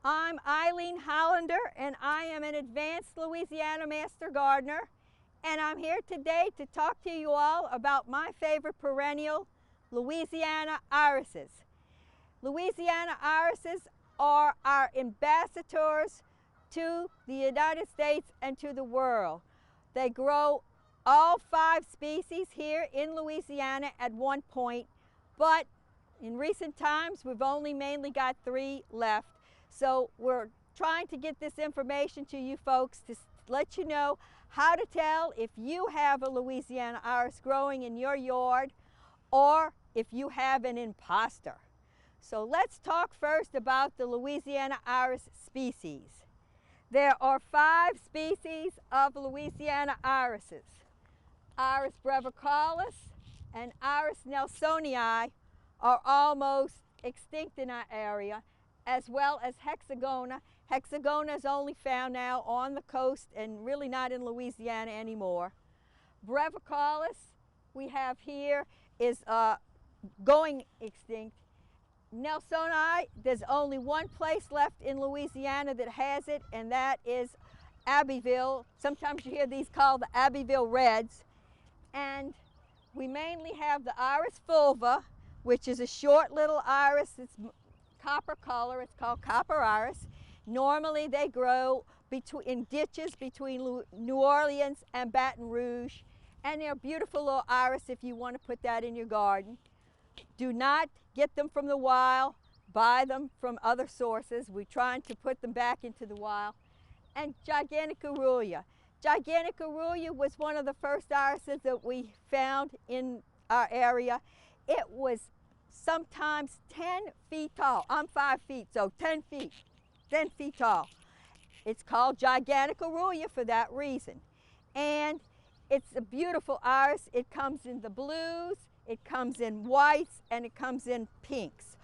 I'm Eileen Hollander, and I am an advanced Louisiana Master Gardener, and I'm here today to talk to you all about my favorite perennial, Louisiana irises. Louisiana irises are our ambassadors to the United States and to the world. They grow all 5 species here in Louisiana at one point, but in recent times we've only mainly got 3 left. So we're trying to get this information to you folks to let you know how to tell if you have a Louisiana iris growing in your yard or if you have an imposter. So let's talk first about the Louisiana iris species. There are 5 species of Louisiana irises. Iris brevicalis and Iris nelsonii are almost extinct in our area, as well as hexagona. Hexagona is only found now on the coast and really not in Louisiana anymore. Brevicalis we have here is going extinct. Nelsonii, there's only one place left in Louisiana that has it, and that is Abbeville. Sometimes you hear these called the Abbeville Reds. And we mainly have the Iris fulva, which is a short little iris. It's copper color. It's called copper iris. Normally they grow in ditches between New Orleans and Baton Rouge, and they're beautiful little iris if you want to put that in your garden. Do not get them from the wild. Buy them from other sources. We're trying to put them back into the wild. And gigantic Aurelia. Gigantic Aurelia was one of the first irises that we found in our area. It was sometimes 10 feet tall. I'm 5 feet, so 10 feet tall. It's called gigantic Aurelia for that reason. And it's a beautiful iris. It comes in the blues, it comes in whites, and it comes in pinks.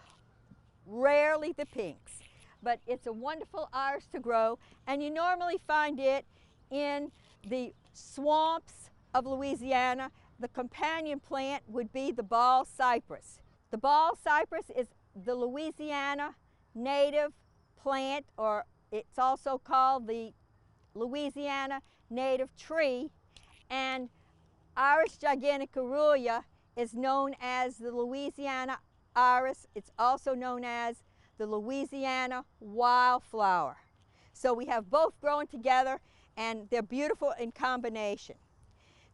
Rarely the pinks. But it's a wonderful iris to grow, and you normally find it in the swamps of Louisiana. The companion plant would be the ball cypress. The ball cypress is the Louisiana native plant, or it's also called the Louisiana native tree, and Iris gigantic Aurelia is known as the Louisiana iris. It's also known as the Louisiana wildflower. So we have both growing together, and they're beautiful in combination.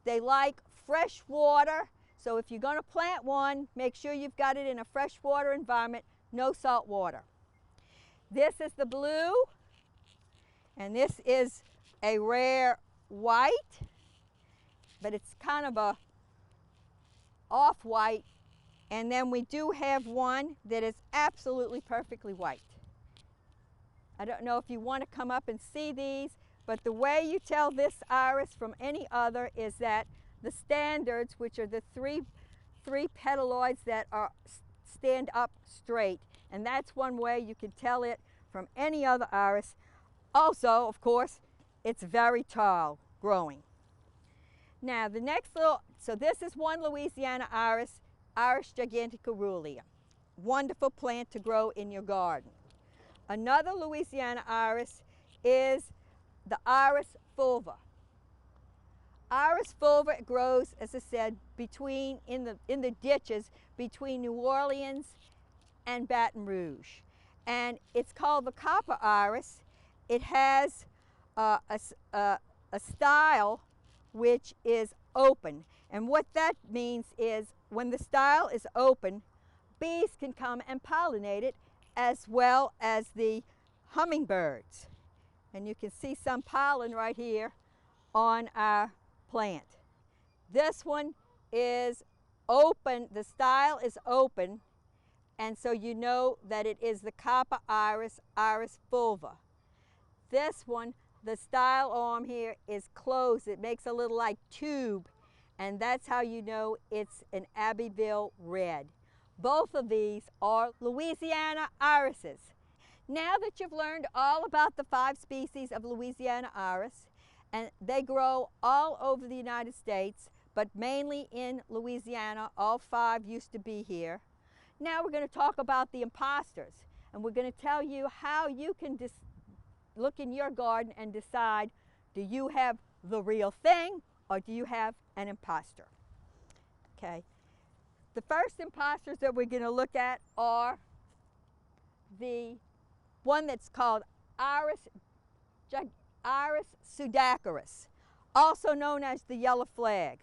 They like fresh water, so if you're going to plant one, make sure you've got it in a freshwater environment, no salt water. This is the blue, and this is a rare white, but it's kind of a off-white. And then we do have one that is absolutely perfectly white. I don't know if you want to come up and see these, but the way you tell this iris from any other is that the standards, which are the three petaloids that stand up straight, and that's one way you can tell it from any other iris. Also, of course, it's very tall growing. Now the next so this is one Louisiana iris, Iris gigantic Aurelia. Wonderful plant to grow in your garden. Another Louisiana iris is the Iris fulva. Iris fulva grows, as I said, in the ditches between New Orleans and Baton Rouge. And it's called the copper iris. It has a style which is open. And what that means is when the style is open, bees can come and pollinate it, as well as the hummingbirds. And you can see some pollen right here on our plant. This one is open, the style is open, and so you know that it is the copper iris, Iris fulva. This one, the style arm here is closed. It makes a little like tube, and that's how you know it's an Abbeville red. Both of these are Louisiana irises. Now that you've learned all about the 5 species of Louisiana iris, and they grow all over the United States, but mainly in Louisiana, all 5 used to be here. Now we're going to talk about the imposters. and we're going to tell you how you can look in your garden and decide, do you have the real thing or do you have an imposter? Okay. The first imposters that we're going to look at are the one that's called Iris pseudacaris, also known as the yellow flag.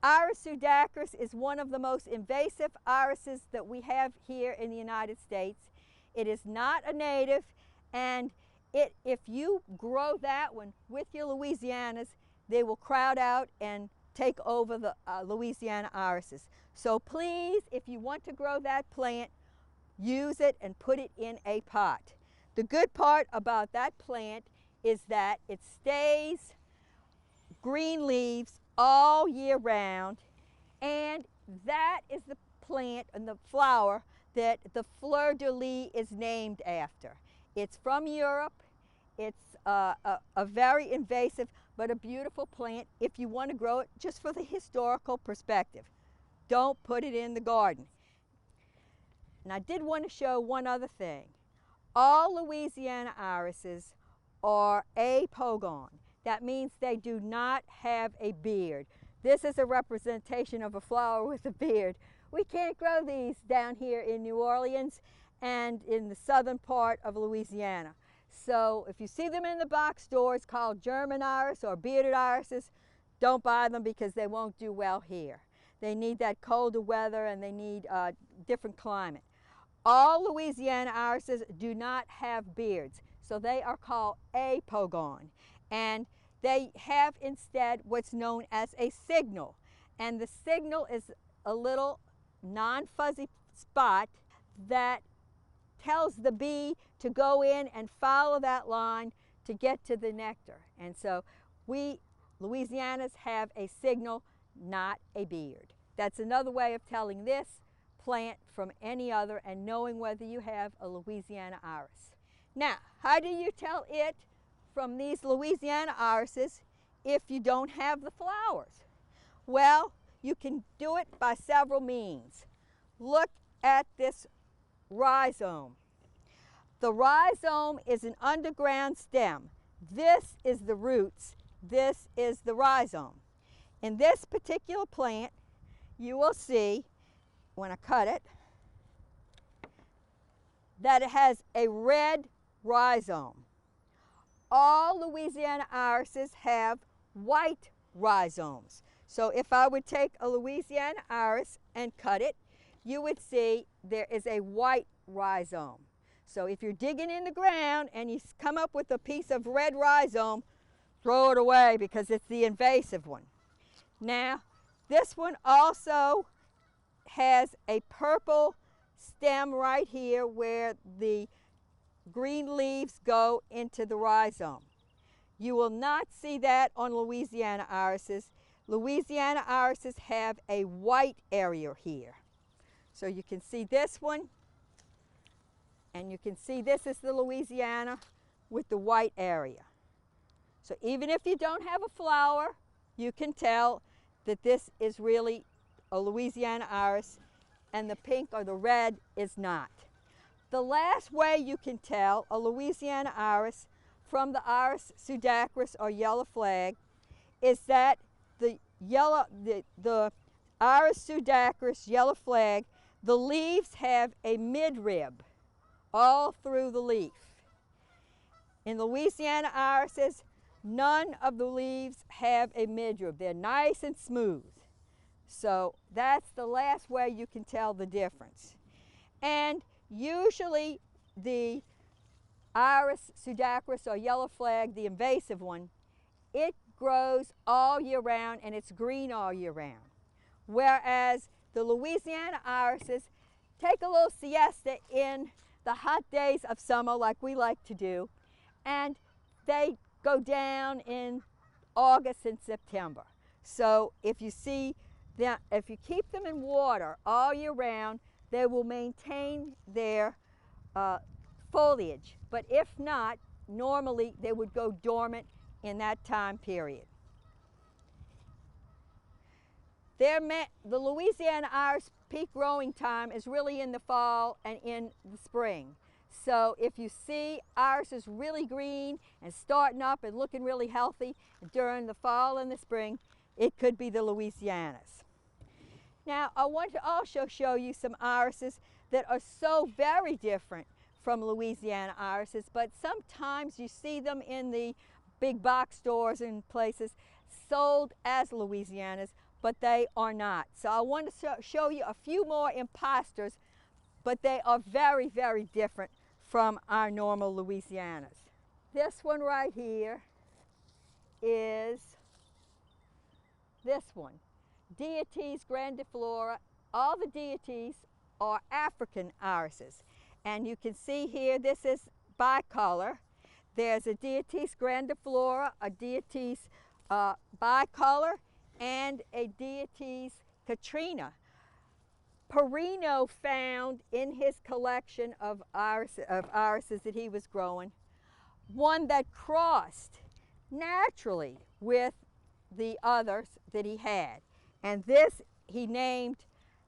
Iris pseudacaris is one of the most invasive irises that we have here in the United States. It is not a native, and if you grow that one with your Louisianas, they will crowd out and take over the Louisiana irises. So please, if you want to grow that plant, use it and put it in a pot. The good part about that plant is that it stays green leaves all year round, and that is the plant and the flower that the fleur-de-lis is named after. It's from Europe. It's a very invasive but a beautiful plant if you want to grow it just for the historical perspective. Don't put it in the garden. And I did want to show one other thing. All Louisiana irises are apogon. That means they do not have a beard. This is a representation of a flower with a beard. We can't grow these down here in New Orleans and in the southern part of Louisiana. So if you see them in the box stores called German iris or bearded irises, don't buy them because they won't do well here. They need that colder weather and they need a different climate. All Louisiana irises do not have beards, so they are called apogon. And they have instead what's known as a signal. And the signal is a little non-fuzzy spot that tells the bee to go in and follow that line to get to the nectar. And so we Louisianas have a signal, not a beard. That's another way of telling this plant from any other and knowing whether you have a Louisiana iris. Now, how do you tell it from these Louisiana irises if you don't have the flowers? Well, you can do it by several means. Look at this rhizome. The rhizome is an underground stem. This is the roots. This is the rhizome. In this particular plant, you will see, when I cut it, that it has a red rhizome. All Louisiana irises have white rhizomes. So if I would take a Louisiana iris and cut it, you would see there is a white rhizome. So if you're digging in the ground and you come up with a piece of red rhizome, throw it away because it's the invasive one. Now, this one also has a purple stem right here where the green leaves go into the rhizome. You will not see that on Louisiana irises. Louisiana irises have a white area here. So you can see this one, and you can see this is the Louisiana with the white area. So even if you don't have a flower, you can tell that this is really a Louisiana iris and the pink or the red is not. The last way you can tell a Louisiana iris from the Iris pseudacaris or yellow flag is that the Iris pseudacaris yellow flag, the leaves have a midrib all through the leaf. In Louisiana irises, none of the leaves have a midrib. They're nice and smooth. So that's the last way you can tell the difference. And usually the Iris pseudacaris or yellow flag, the invasive one, it grows all year round and it's green all year round. Whereas the Louisiana irises take a little siesta in the hot days of summer like we like to do, and they go down in August and September. So if you see that, if you keep them in water all year round, they will maintain their foliage. But if not, normally they would go dormant in that time period. The Louisiana iris peak growing time is really in the fall and in the spring. So if you see irises really green and starting up and looking really healthy during the fall and the spring, it could be the Louisianas. Now I want to also show you some irises that are so very different from Louisiana irises, but sometimes you see them in the big box stores and places sold as Louisianas, but they are not. So I want to show you a few more imposters, but they are very, very different from our normal Louisianas. This one right here is this one, Deities grandiflora. All the deities are African irises. And you can see here, this is bicolor. There's a Deities grandiflora, a Deities bicolor, and a Deities Katrina. Perino found in his collection of irises that he was growing one that crossed naturally with the others that he had. And this he named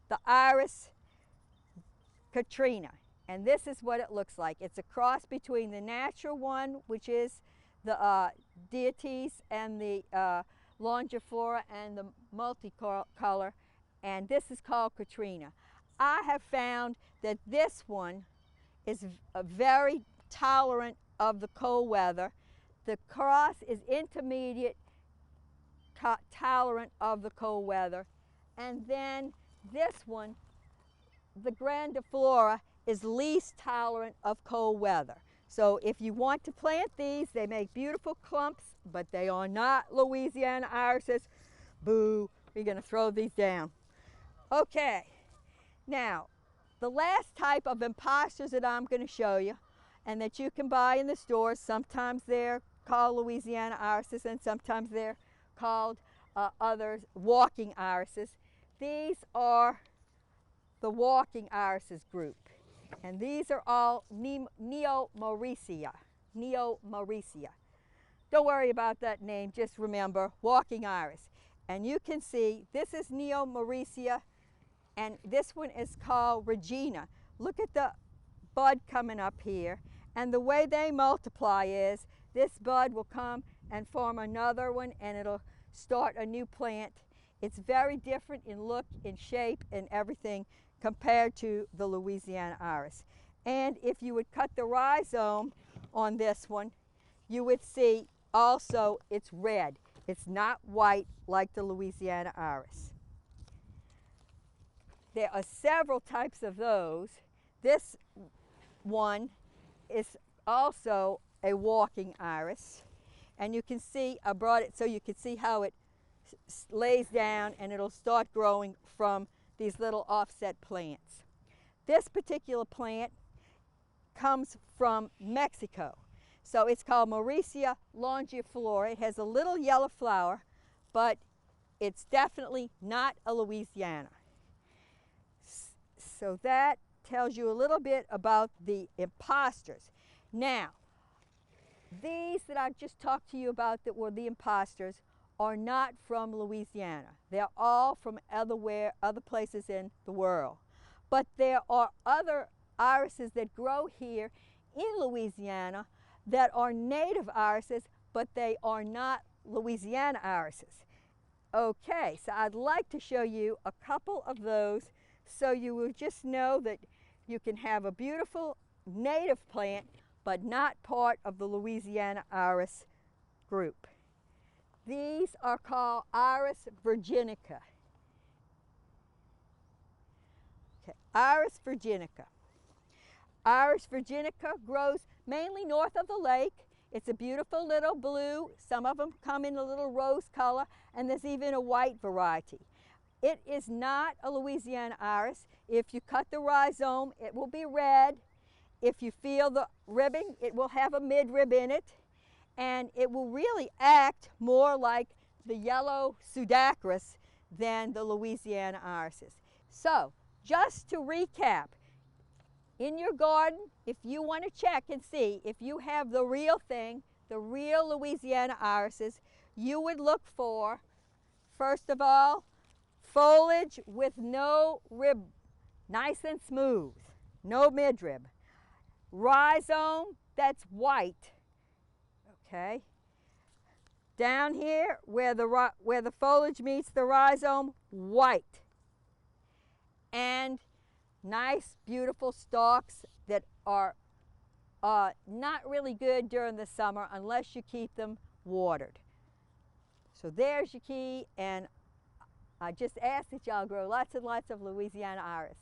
the Iris Katrina. And this is what it looks like. It's a cross between the natural one, which is the Deities, and the longiflora and the multicolor, and this is called Katrina. I have found that this one is very tolerant of the cold weather. The cross is intermediate tolerant of the cold weather. And then this one, the grandiflora, is least tolerant of cold weather. So if you want to plant these, they make beautiful clumps, but they are not Louisiana irises. Boo, we're going to throw these down. Okay, now the last type of imposters that I'm going to show you and that you can buy in the stores, sometimes they're called Louisiana irises and sometimes they're called others walking irises. These are the walking irises group, and these are all Neomauricia. Neomauricia. Don't worry about that name, just remember walking iris. And you can see this is Neomauricia, and this one is called Regina. Look at the bud coming up here, and the way they multiply is this bud will come and form another one, and it'll start a new plant. It's very different in look, in shape, and everything compared to the Louisiana iris. And if you would cut the rhizome on this one, you would see also it's red. It's not white like the Louisiana iris. There are several types of those. This one is also a walking iris. And you can see, I brought it so you can see how it lays down and it'll start growing from these little offset plants. This particular plant comes from Mexico. So it's called Mauricia longiflora. It has a little yellow flower, but it's definitely not a Louisiana. So that tells you a little bit about the imposters. Now, these that I've just talked to you about that were the imposters are not from Louisiana. They're all from other places in the world. But there are other irises that grow here in Louisiana that are native irises, but they are not Louisiana irises. Okay, so I'd like to show you a couple of those so you will just know that you can have a beautiful native plant but not part of the Louisiana iris group. These are called Iris Virginica. Okay, Iris Virginica. Iris Virginica grows mainly north of the lake. It's a beautiful little blue. Some of them come in a little rose color, and there's even a white variety. It is not a Louisiana iris. If you cut the rhizome, it will be red. If you feel the ribbing, it will have a midrib in it, and it will really act more like the yellow pseudacris than the Louisiana irises. So, just to recap, in your garden, if you want to check and see if you have the real thing, the real Louisiana irises, you would look for, first of all, foliage with no rib, nice and smooth, no midrib. rhizome that's white. Okay. Down here where the foliage meets the rhizome, white. And nice, beautiful stalks that are not really good during the summer unless you keep them watered. So there's your key, and I just ask that y'all grow lots and lots of Louisiana iris.